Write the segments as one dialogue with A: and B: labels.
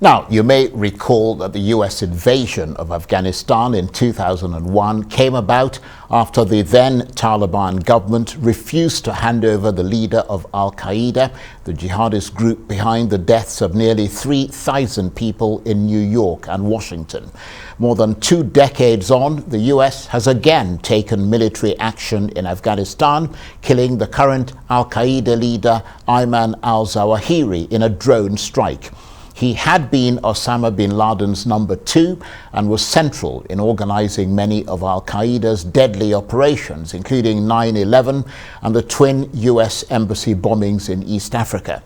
A: Now, you may recall that the US invasion of Afghanistan in 2001 came about after the then Taliban government refused to hand over the leader of Al-Qaeda, the jihadist group behind the deaths of nearly 3,000 people in New York and Washington. More than 2 decades on, the US has again taken military action in Afghanistan, killing the current Al-Qaeda leader Ayman Al-Zawahiri in a drone strike. He had been Osama bin Laden's number 2 and was central in organizing many of Al-Qaeda's deadly operations, including 9/11 and the twin US embassy bombings in East Africa.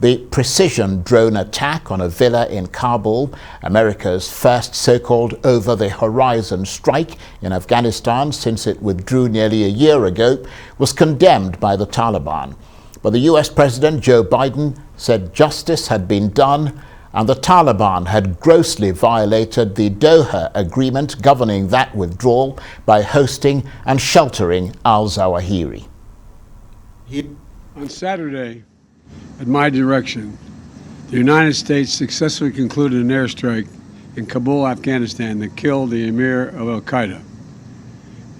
A: The precision drone attack on a villa in Kabul, America's first so-called over-the-horizon strike in Afghanistan since it withdrew nearly a year ago, was condemned by the Taliban. But the US President Joe Biden said justice had been done and the Taliban had grossly violated the Doha Agreement governing that withdrawal by hosting and sheltering Al-Zawahiri.
B: On Saturday, at my direction, the United States successfully concluded an airstrike in Kabul, Afghanistan that killed the emir of Al-Qaeda,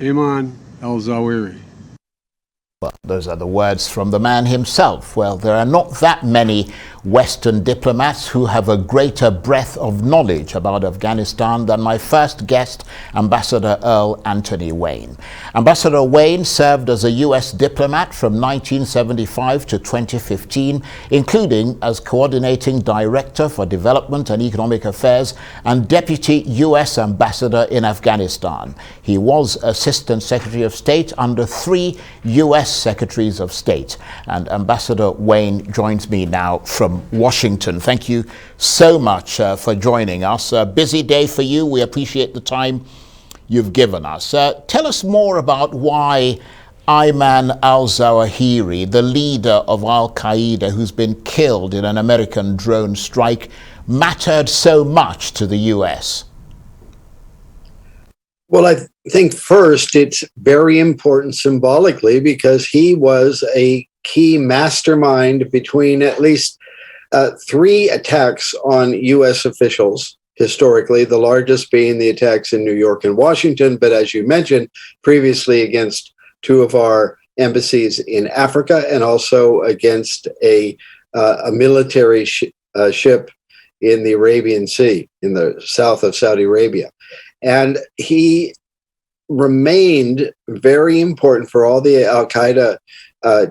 B: Ayman Al-Zawahiri.
A: Well, those are the words from the man himself. Well, there are not that many Western diplomats who have a greater breadth of knowledge about Afghanistan than my first guest, Ambassador Earl Anthony Wayne. Ambassador Wayne served as a US diplomat from 1975 to 2015, including as coordinating director for development and economic affairs and deputy US ambassador in Afghanistan. He was Assistant Secretary of State under 3 US Secretaries of State. And Ambassador Wayne joins me now from Washington. Thank you so much for joining us. A busy day for you. We appreciate the time you've given us. Tell us more about why Ayman Al-Zawahiri, the leader of Al-Qaeda who's been killed in an American drone strike, mattered so much to the US.
C: Well, I think first it's very important symbolically because he was a key mastermind between at least 3 attacks on U.S. officials historically, the largest being the attacks in New York and Washington, but as you mentioned, previously against 2 of our embassies in Africa and also against a military ship in the Arabian Sea, in the south of Saudi Arabia. And he remained very important for all the Al-Qaeda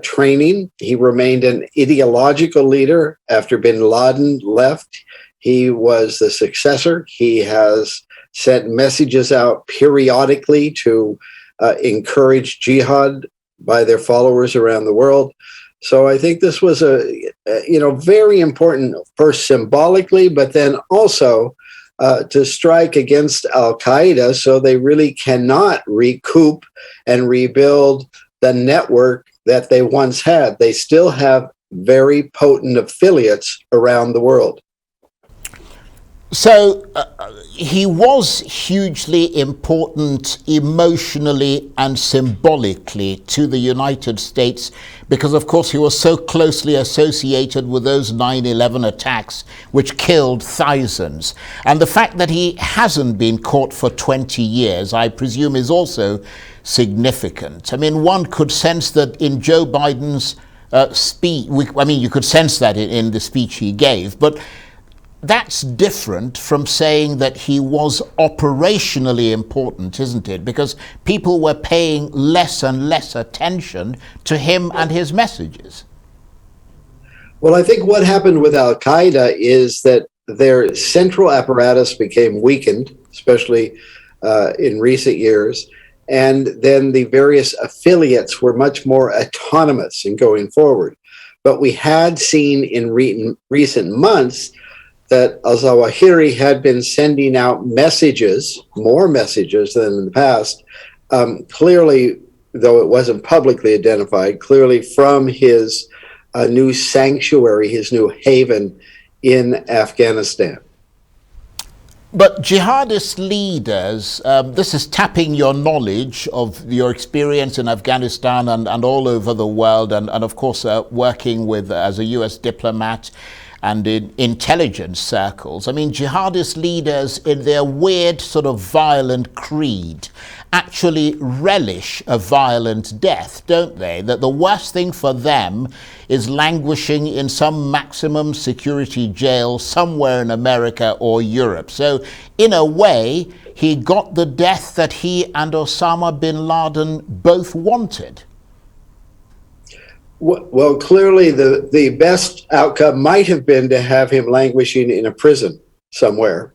C: training. He remained an ideological leader after bin Laden left. He was the successor. He has sent messages out periodically to encourage jihad by their followers around the world. So I think this was a very important, first symbolically, but then also to strike against Al-Qaeda so they really cannot recoup and rebuild the network that they once had. They still have very potent affiliates around the world.
A: So he was hugely important emotionally and symbolically to the United States because, of course, he was so closely associated with those 9/11 attacks which killed thousands. And the fact that he hasn't been caught for 20 years, I presume, is also significant. I mean, one could sense that in Joe Biden's speech, you could sense that in the speech he gave, but that's different from saying that he was operationally important, isn't it? Because people were paying less and less attention to him and his messages.
C: Well, I think what happened with Al-Qaeda is that their central apparatus became weakened, especially in recent years. And then the various affiliates were much more autonomous in going forward. But we had seen in recent months that Al-Zawahiri had been sending out messages, more messages than in the past, clearly, though it wasn't publicly identified, clearly from his new sanctuary, his new haven in Afghanistan.
A: But jihadist leaders, this is tapping your knowledge of your experience in Afghanistan and all over the world, and of course working with as a US diplomat. and in intelligence circles. I mean, jihadist leaders in their weird sort of violent creed actually relish a violent death, don't they? That the worst thing for them is languishing in some maximum security jail somewhere in America or Europe. So in a way, he got the death that he and Osama bin Laden both wanted.
C: Well, clearly the best outcome might have been to have him languishing in a prison somewhere.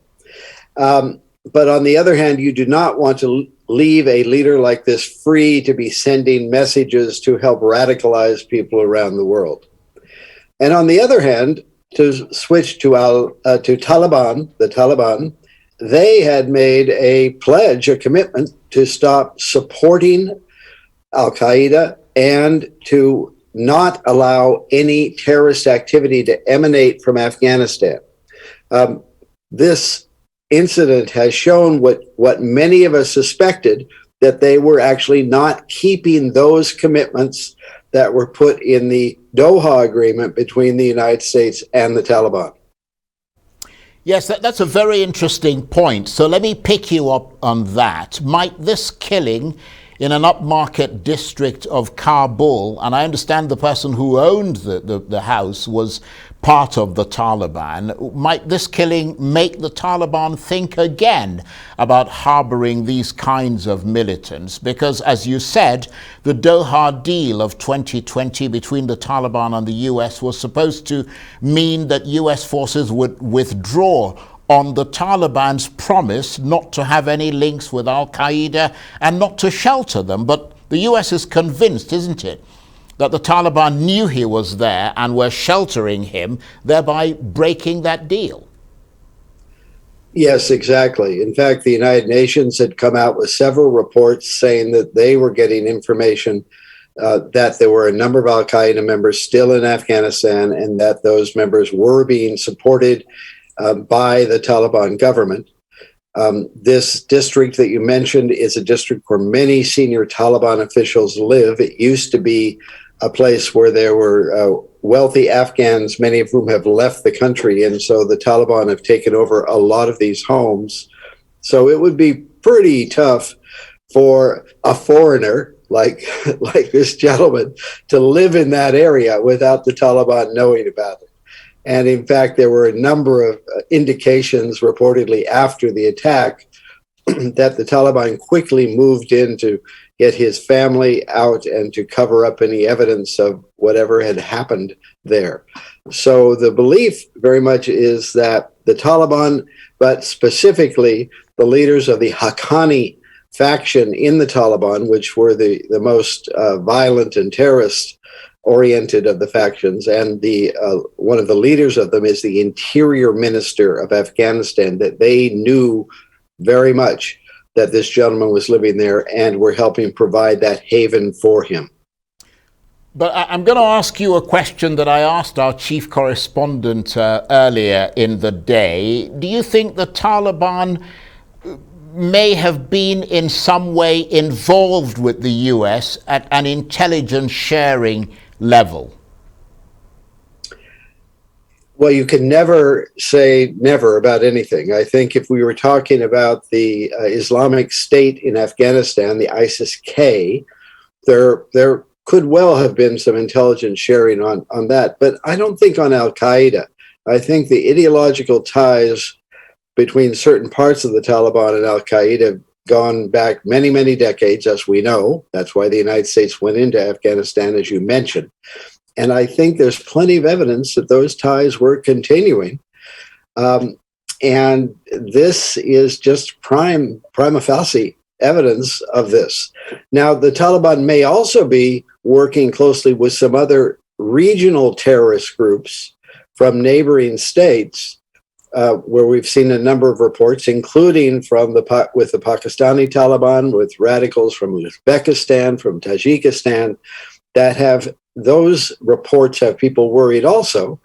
C: But on the other hand, you do not want to leave a leader like this free to be sending messages to help radicalize people around the world. And on the other hand, to switch to Taliban, the Taliban, they had made a pledge, a commitment to stop supporting Al-Qaeda and to not allow any terrorist activity to emanate from Afghanistan. This incident has shown what many of us suspected, that they were actually not keeping those commitments that were put in the Doha Agreement between the United States and the Taliban.
A: Yes, that's a very interesting point. So let me pick you up on that. Might this killing in an upmarket district of Kabul, and I understand the person who owned the house was part of the Taliban, might this killing make the Taliban think again about harboring these kinds of militants? Because, as you said, the Doha deal of 2020 between the Taliban and the US was supposed to mean that US forces would withdraw on the Taliban's promise not to have any links with Al-Qaeda and not to shelter them. But the US is convinced, isn't it, that the Taliban knew he was there and were sheltering him, thereby breaking that deal.
C: Yes, exactly. In fact, the United Nations had come out with several reports saying that they were getting information that there were a number of Al-Qaeda members still in Afghanistan and that those members were being supported by the Taliban government. This district that you mentioned is a district where many senior Taliban officials live. It used to be a place where there were wealthy Afghans, many of whom have left the country, and so the Taliban have taken over a lot of these homes. So it would be pretty tough for a foreigner like this gentleman to live in that area without the Taliban knowing about it. And in fact, there were a number of indications reportedly after the attack that the Taliban quickly moved in to get his family out and to cover up any evidence of whatever had happened there. So the belief very much is that the Taliban, but specifically the leaders of the Haqqani faction in the Taliban, which were the most violent and terrorist oriented of the factions, and the one of the leaders of them is the interior minister of Afghanistan, that they knew very much that this gentleman was living there and were helping provide that haven for him.
A: But I'm going to ask you a question that I asked our chief correspondent earlier in the day. Do you think the Taliban may have been in some way involved with the US at an intelligence sharing level?
C: Well, you can never say never about anything. I think if we were talking about the Islamic State in Afghanistan, the ISIS-K, there could well have been some intelligence sharing on that. But I don't think on Al-Qaeda. I think the ideological ties between certain parts of the Taliban and Al-Qaeda have gone back many, many decades, as we know. That's why the United States went into Afghanistan, as you mentioned. And I think there's plenty of evidence that those ties were continuing. And this is just prima facie evidence of this. Now, the Taliban may also be working closely with some other regional terrorist groups from neighboring states, where we've seen a number of reports, including with the Pakistani Taliban, with radicals from Uzbekistan, from Tajikistan, that have those reports have people worried also.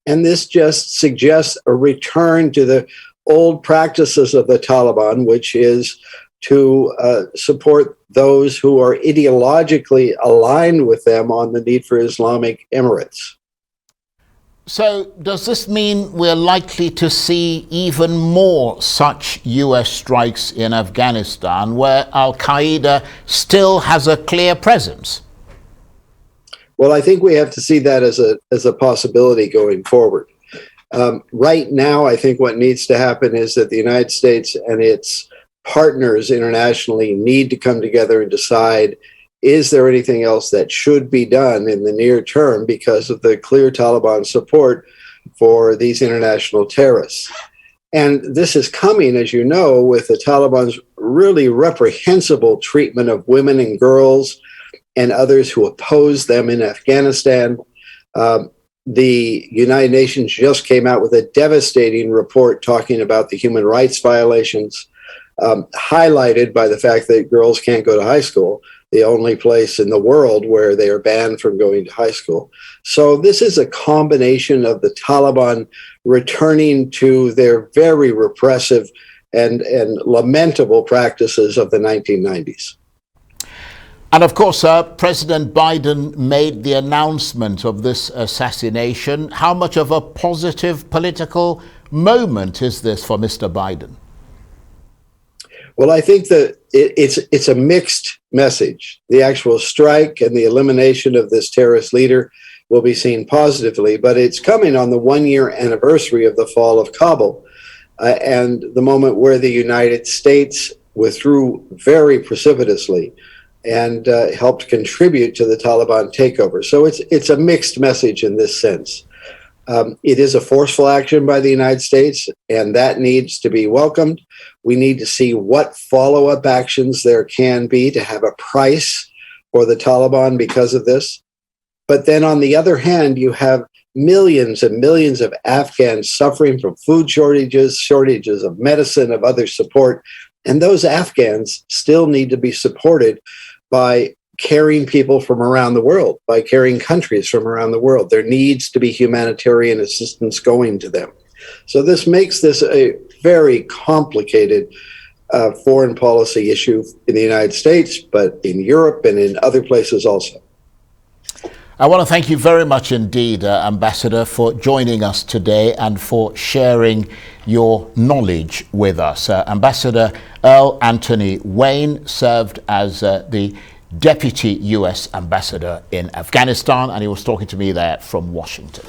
C: And this just suggests a return to the old practices of the Taliban, which is to support those who are ideologically aligned with them on the need for Islamic Emirates.
A: So does this mean we're likely to see even more such US strikes in Afghanistan, where Al-Qaeda still has a clear presence?
C: Well, I think we have to see that as a possibility going forward. Right now, I think what needs to happen is that the United States and its partners internationally need to come together and decide, is there anything else that should be done in the near term because of the clear Taliban support for these international terrorists? And this is coming, as you know, with the Taliban's really reprehensible treatment of women and girls and others who oppose them in Afghanistan. The United Nations just came out with a devastating report talking about the human rights violations, highlighted by the fact that girls can't go to high school, the only place in the world where they are banned from going to high school. So this is a combination of the Taliban returning to their very repressive and lamentable practices of the 1990s.
A: And of course, President Biden made the announcement of this assassination. How much of a positive political moment is this for Mr. Biden?
C: Well, I think that it's a mixed message. The actual strike and the elimination of this terrorist leader will be seen positively, but it's coming on the 1-year anniversary of the fall of Kabul and the moment where the United States withdrew very precipitously and helped contribute to the Taliban takeover. So it's a mixed message in this sense. It is a forceful action by the United States, and that needs to be welcomed. We need to see what follow-up actions there can be to have a price for the Taliban because of this. But then on the other hand, you have millions and millions of Afghans suffering from food shortages of medicine, of other support. And those Afghans still need to be supported by carrying people from around the world, by carrying countries from around the world. There needs to be humanitarian assistance going to them. So this makes this a very complicated foreign policy issue in the United States, but in Europe and in other places also.
A: I want to thank you very much indeed, Ambassador, for joining us today and for sharing your knowledge with us. Ambassador Earl Anthony Wayne served as the Deputy US Ambassador in Afghanistan, and he was talking to me there from Washington.